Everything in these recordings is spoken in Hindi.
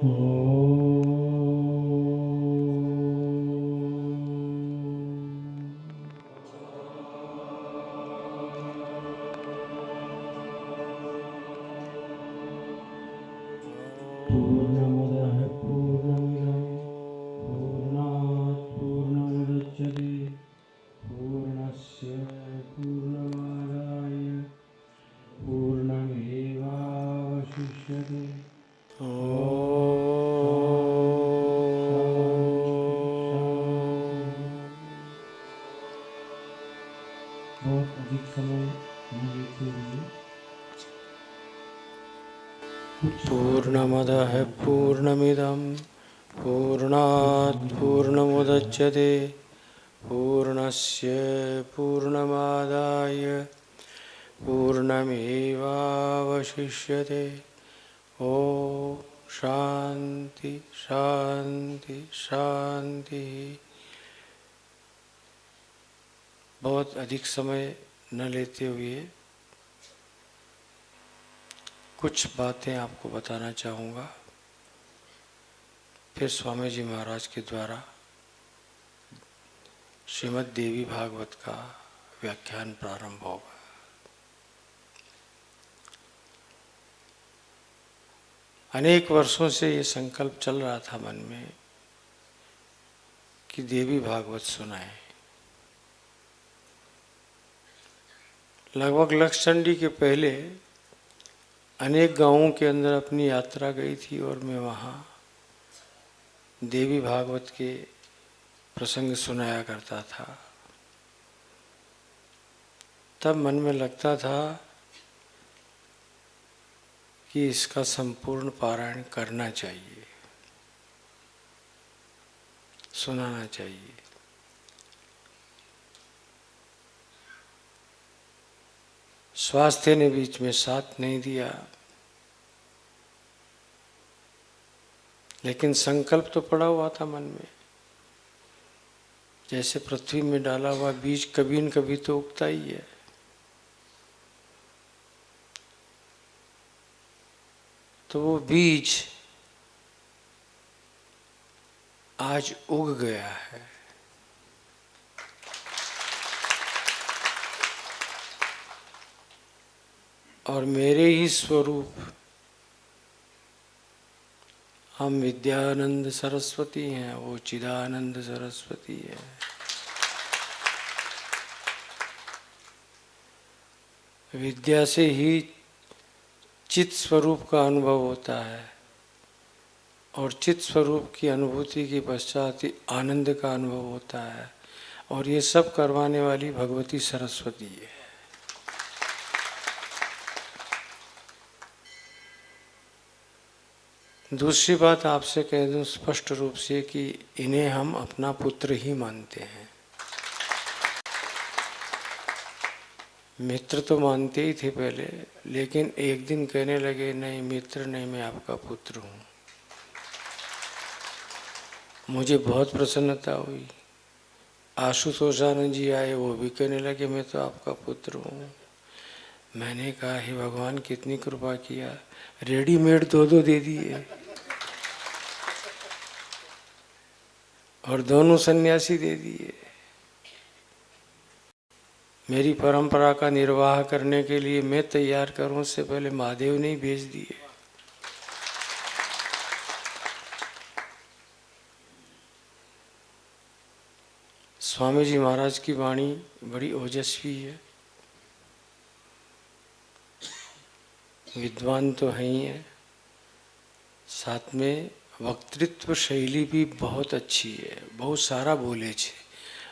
पूर्णमदः पूर्णमिदं पूर्णात् पूर्णमुदच्यते पूर्णस्य पूर्णमादाय पूर्णमेवावशिष्यते। बहुत अधिक समय न लेते हुए पूर्णमदः पूर्णमिदं पूर्णात् पूर्णमुदच्यते पूर्णस्य पूर्णमादाय पूर्णमेवावशिष्यते। ॐ शान्ति शान्ति शान्ति। बहुत अधिक समय न लेते हुए कुछ बातें आपको बताना चाहूँगा, फिर स्वामी जी महाराज के द्वारा श्रीमद् देवी भागवत का व्याख्यान प्रारंभ होगा। अनेक वर्षों से ये संकल्प चल रहा था मन में कि देवी भागवत सुनाएं। लगभग लक्षचंडी के पहले अनेक गांवों के अंदर अपनी यात्रा गई थी और मैं वहाँ देवी भागवत के प्रसंग सुनाया करता था। तब मन में लगता था कि इसका संपूर्ण पारायण करना चाहिए, सुनाना चाहिए। स्वास्थ्य ने बीच में साथ नहीं दिया, लेकिन संकल्प तो पड़ा हुआ था मन में। जैसे पृथ्वी में डाला हुआ बीज कभी न कभी तो उगता ही है। तो वो बीज आज उग गया है। और मेरे ही स्वरूप हम विद्यानंद सरस्वती हैं, वो चिदानंद सरस्वती है। विद्या से ही चित स्वरूप का अनुभव होता है और चित स्वरूप की अनुभूति के पश्चात ही आनंद का अनुभव होता है, और ये सब करवाने वाली भगवती सरस्वती है। दूसरी बात आपसे कह दूं स्पष्ट रूप से कि इन्हें हम अपना पुत्र ही मानते हैं। मित्र तो मानते ही थे पहले, लेकिन एक दिन कहने लगे नहीं मित्र नहीं, मैं आपका पुत्र हूँ। मुझे बहुत प्रसन्नता हुई। आशुतोष आनंद जी आए, वो भी कहने लगे मैं तो आपका पुत्र हूँ। मैंने कहा हे भगवान कितनी कृपा किया, रेडीमेड दो दे दिए और दोनों सन्यासी दे दिए। मेरी परंपरा का निर्वाह करने के लिए मैं तैयार करूं, उससे पहले महादेव ने ही भेज दिए। स्वामी जी महाराज की वाणी बड़ी ओजस्वी है, विद्वान तो है ही है, साथ में वक्तृत्व शैली भी बहुत अच्छी है। बहुत सारा बोले छे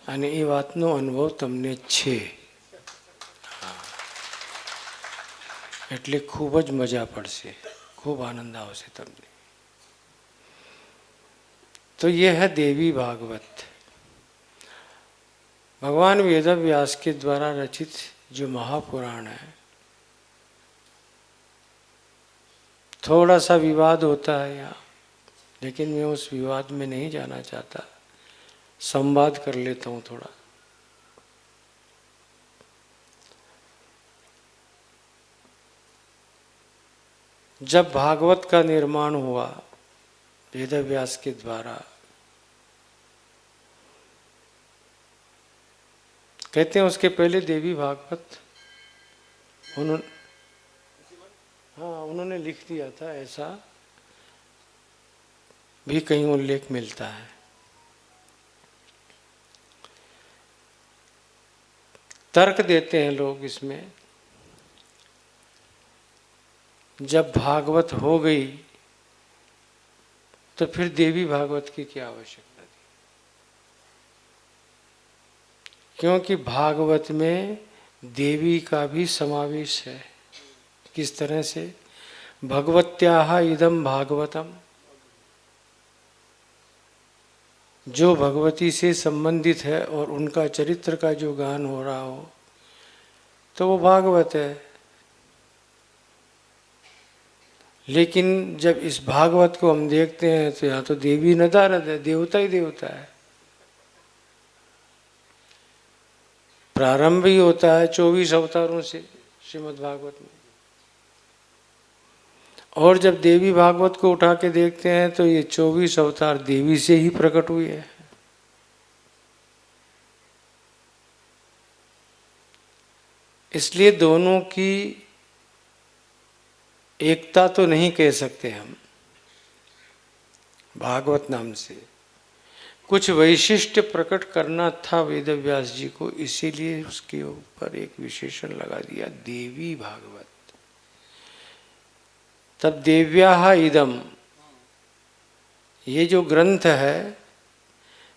અને એ વાતનો અનુભવ તમને છે, એટલે ખૂબ જ મજા પડશે, ખૂબ આનંદ આવશે તમને। तो यह है देवी भागवत, भगवान वेद व्यास के द्वारा रचित जो महापुराण है। थोड़ा सा विवाद होता है यहाँ, लेकिन मैं उस विवाद में नहीं जाना चाहता, संवाद कर लेता हूँ थोड़ा। जब भागवत का निर्माण हुआ वेदव्यास के द्वारा। कहते हैं उसके पहले देवी भागवत उन्होंने लिख दिया था, ऐसा भी कहीं उल्लेख मिलता है। तर्क देते हैं लोग इसमें, जब भागवत हो गई तो फिर देवी भागवत की क्या आवश्यकता थी? क्योंकि भागवत में देवी का भी समावेश है। किस तरह से? भगवत्याः इदं भागवतम, जो भगवती से संबंधित है और उनका चरित्र का जो गान हो रहा हो तो वो भागवत है। लेकिन जब इस भागवत को हम देखते हैं तो यहाँ तो देवी नदारद है, देवता ही देवता है। प्रारंभ ही होता है 24 अवतारों से श्रीमद् भागवत में। और जब देवी भागवत को उठा के देखते हैं तो ये 24 अवतार देवी से ही प्रकट हुए हैं। इसलिए दोनों की एकता तो नहीं कह सकते हम भागवत नाम से। कुछ वैशिष्ट्य प्रकट करना था वेदव्यास जी को, इसीलिए उसके ऊपर एक विशेषण लगा दिया, देवी भागवत। तब देव्याः इदम, ये जो ग्रंथ है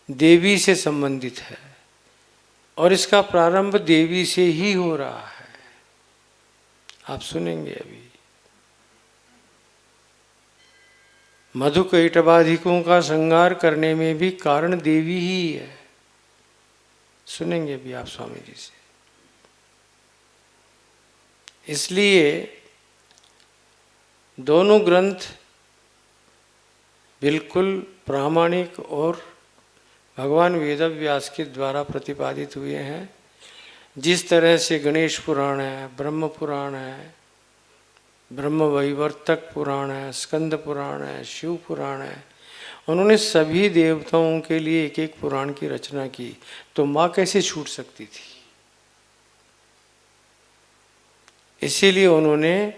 देवी से संबंधित है और इसका प्रारंभ देवी से ही हो रहा है। आप सुनेंगे अभी। मधुकैटभाधिकों का संहार करने में भी कारण देवी ही है। सुनेंगे भी आप स्वामी जी से। इसलिए दोनों ग्रंथ बिल्कुल प्रामाणिक और भगवान वेदव्यास के द्वारा प्रतिपादित हुए हैं। जिस तरह से गणेश पुराण है, ब्रह्म पुराण है, ब्रह्म वैवर्तक पुराण है, स्कंद पुराण है, शिव पुराण है, उन्होंने सभी देवताओं के लिए एक एक पुराण की रचना की, तो माँ कैसे छूट सकती थी? इसीलिए उन्होंने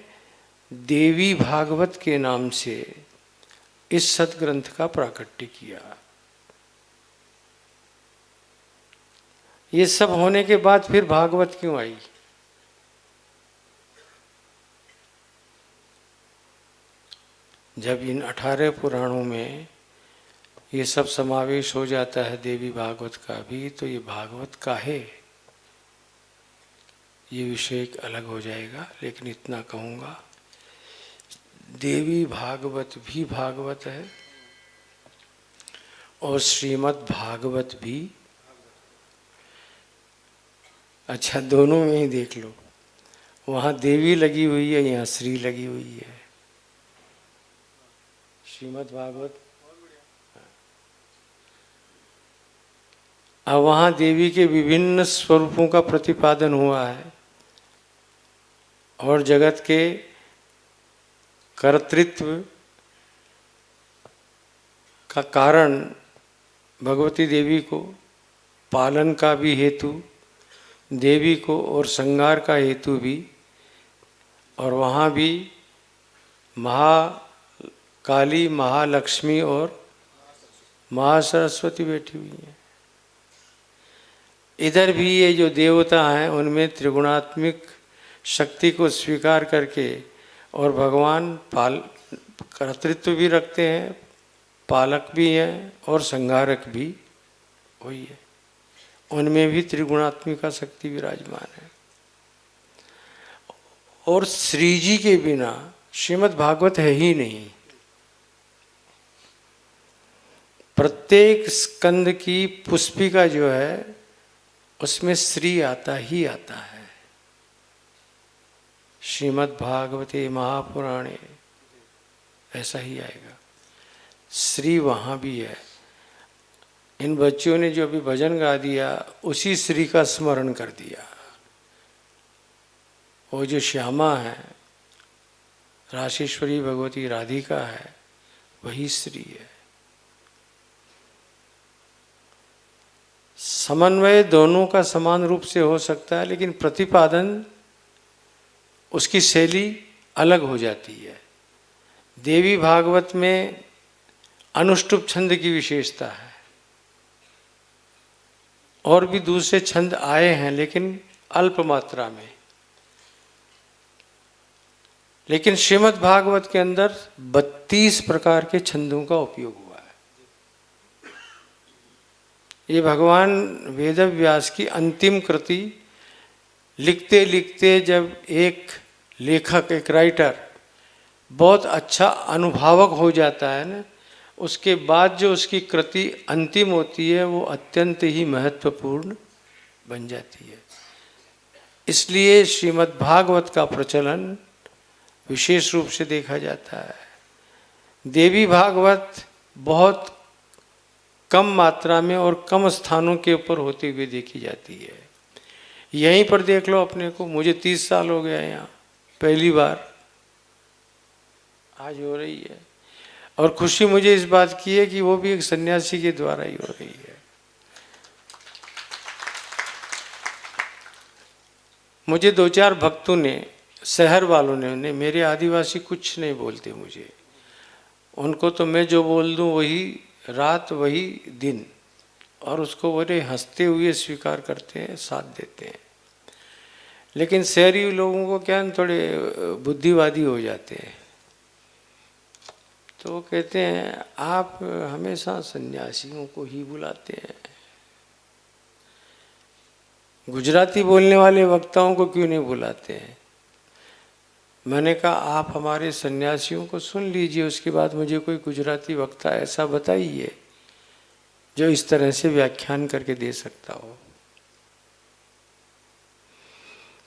देवी भागवत के नाम से इस सदग्रंथ का प्राकट्य किया। ये सब होने के बाद फिर भागवत क्यों आई? जब इन 18 पुराणों में ये सब समावेश हो जाता है देवी भागवत का भी, तो ये भागवत का है, ये विषय एक अलग हो जाएगा। लेकिन इतना कहूँगा, देवी भागवत भी भागवत है और श्रीमद् भागवत भी। अच्छा, दोनों में ही देख लो, वहाँ देवी लगी हुई है, यहाँ श्री लगी हुई है। श्रीमद् भागवत, अब वहाँ देवी के विभिन्न स्वरूपों का प्रतिपादन हुआ है और जगत के कर्तृत्व का कारण भगवती देवी को, पालन का भी हेतु देवी को और संहार का हेतु भी। और वहाँ भी महाकाली, महालक्ष्मी और महासरस्वती बैठी हुई हैं। इधर भी ये जो देवता हैं उनमें त्रिगुणात्मिक शक्ति को स्वीकार करके और भगवान कर्तृत्व भी रखते हैं, पालक भी हैं और संहारक भी वही है। उनमें भी त्रिगुणात्मिका शक्ति विराजमान है। और श्री जी के बिना श्रीमद् भागवत है ही नहीं। प्रत्येक स्कंद की पुष्पिका जो है उसमें श्री आता ही आता है। श्रीमद् भागवते महापुराणे ऐसा ही आएगा, श्री वहाँ भी है। इन बच्चों ने जो अभी भजन गा दिया उसी श्री का स्मरण कर दिया। वो जो श्यामा है, राशेश्वरी भगवती राधिका है, वही श्री है। समन्वय दोनों का समान रूप से हो सकता है, लेकिन प्रतिपादन उसकी शैली अलग हो जाती है। देवी भागवत में अनुष्टुप छंद की विशेषता है, और भी दूसरे छंद आए हैं लेकिन अल्प मात्रा में। लेकिन श्रीमद् भागवत के अंदर 32 प्रकार के छंदों का उपयोग हुआ है। ये भगवान वेदव्यास की अंतिम कृति लिखते लिखते जब एक लेखक, एक राइटर बहुत अच्छा अनुभवक हो जाता है ना, उसके बाद जो उसकी कृति अंतिम होती है वो अत्यंत ही महत्वपूर्ण बन जाती है। इसलिए श्रीमद् भागवत का प्रचलन विशेष रूप से देखा जाता है। देवी भागवत बहुत कम मात्रा में और कम स्थानों के ऊपर होते हुए देखी जाती है। यहीं पर देख लो अपने को, मुझे 30 साल हो गया यहाँ, पहली बार आज हो रही है। और खुशी मुझे इस बात की है कि वो भी एक सन्यासी के द्वारा ही हो रही है। मुझे 2-4 भक्तों ने, शहर वालों ने, मेरे आदिवासी कुछ नहीं बोलते मुझे, उनको तो मैं जो बोल दूं वही रात वही दिन, और उसको बड़े हंसते हुए स्वीकार करते हैं, साथ देते हैं। लेकिन शहरी लोगों को क्या, थोड़े बुद्धिवादी हो जाते हैं, तो वो कहते हैं आप हमेशा सन्यासियों को ही बुलाते हैं, गुजराती बोलने वाले वक्ताओं को क्यों नहीं बुलाते हैं। मैंने कहा आप हमारे सन्यासियों को सुन लीजिए, उसके बाद मुझे कोई गुजराती वक्ता ऐसा बताइए जो इस तरह से व्याख्यान करके दे सकता हो।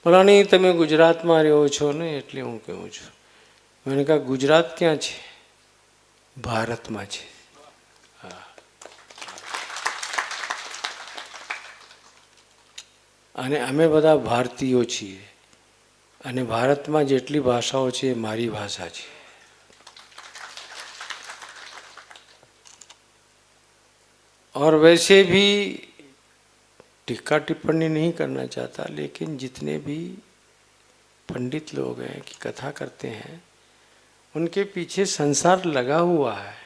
बोला नहीं, તમે ગુજરાતમાં રહ્યો છો ને એટલે હું કહું છું। मैंने कहा गुजरात क्या છે? ભારતમાં છે। અને અમે બધા ભારતીયો છીએ, અને ભારતમાં જેટલી ભાષાઓ છે એ મારી ભાષા છે। और वैसे भी टीका टिप्पणी नहीं करना चाहता, लेकिन जितने भी पंडित लोग हैं कि कथा करते हैं, उनके पीछे संसार लगा हुआ है,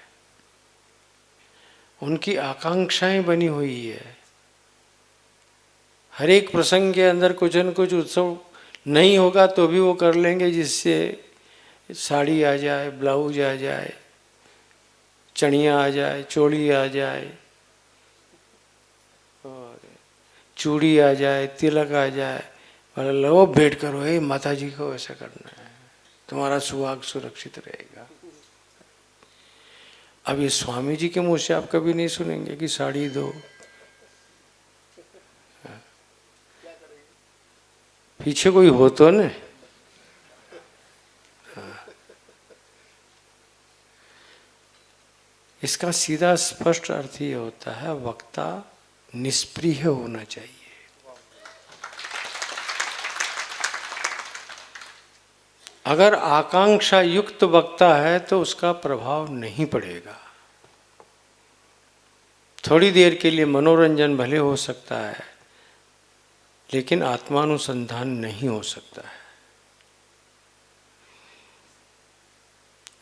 उनकी आकांक्षाएं बनी हुई है। हर एक प्रसंग के अंदर कुछ न कुछ उत्सव नहीं होगा तो भी वो कर लेंगे, जिससे साड़ी आ जाए, ब्लाउज आ जाए, चनिया आ जाए, चोली आ जाए, और चूड़ी आ जाए, तिलक आ जाए, और लो भेंट करो, हे माता जी को ऐसा करना है, तुम्हारा सुहाग सुरक्षित रहेगा। अब ये स्वामी जी के मुंह से आप कभी नहीं सुनेंगे कि साड़ी दो। पीछे कोई हो तो न। इसका सीधा स्पष्ट अर्थ ये होता है, वक्ता निष्प्रिय होना चाहिए। अगर आकांक्षा युक्त वक्ता है तो उसका प्रभाव नहीं पड़ेगा। थोड़ी देर के लिए मनोरंजन भले हो सकता है, लेकिन आत्मानुसंधान नहीं हो सकता है।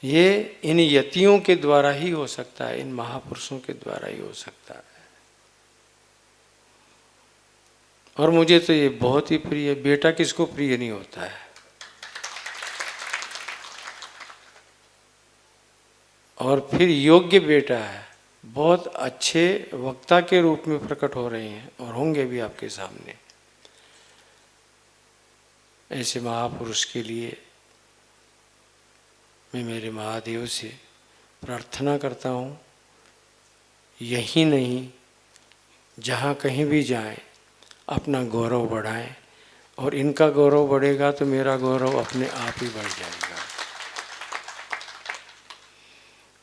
ये इन यतियों के द्वारा ही हो सकता है, इन महापुरुषों के द्वारा ही हो सकता है। और मुझे तो ये बहुत ही प्रिय, बेटा किसको प्रिय नहीं होता है। और फिर योग्य बेटा है, बहुत अच्छे वक्ता के रूप में प्रकट हो रहे हैं और होंगे भी आपके सामने। ऐसे महापुरुष के लिए मैं मेरे महादेव से प्रार्थना करता हूँ, यही नहीं जहाँ कहीं भी जाएं अपना गौरव बढ़ाएं, और इनका गौरव बढ़ेगा तो मेरा गौरव अपने आप ही बढ़ जाएगा।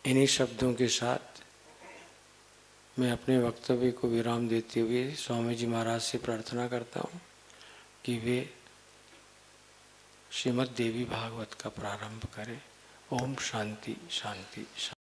इन्हीं शब्दों के साथ मैं अपने वक्तव्य को विराम देते हुए स्वामी जी महाराज से प्रार्थना करता हूँ कि वे श्रीमद् देवी भागवत का प्रारंभ करें। ओम शांति शांति शांति।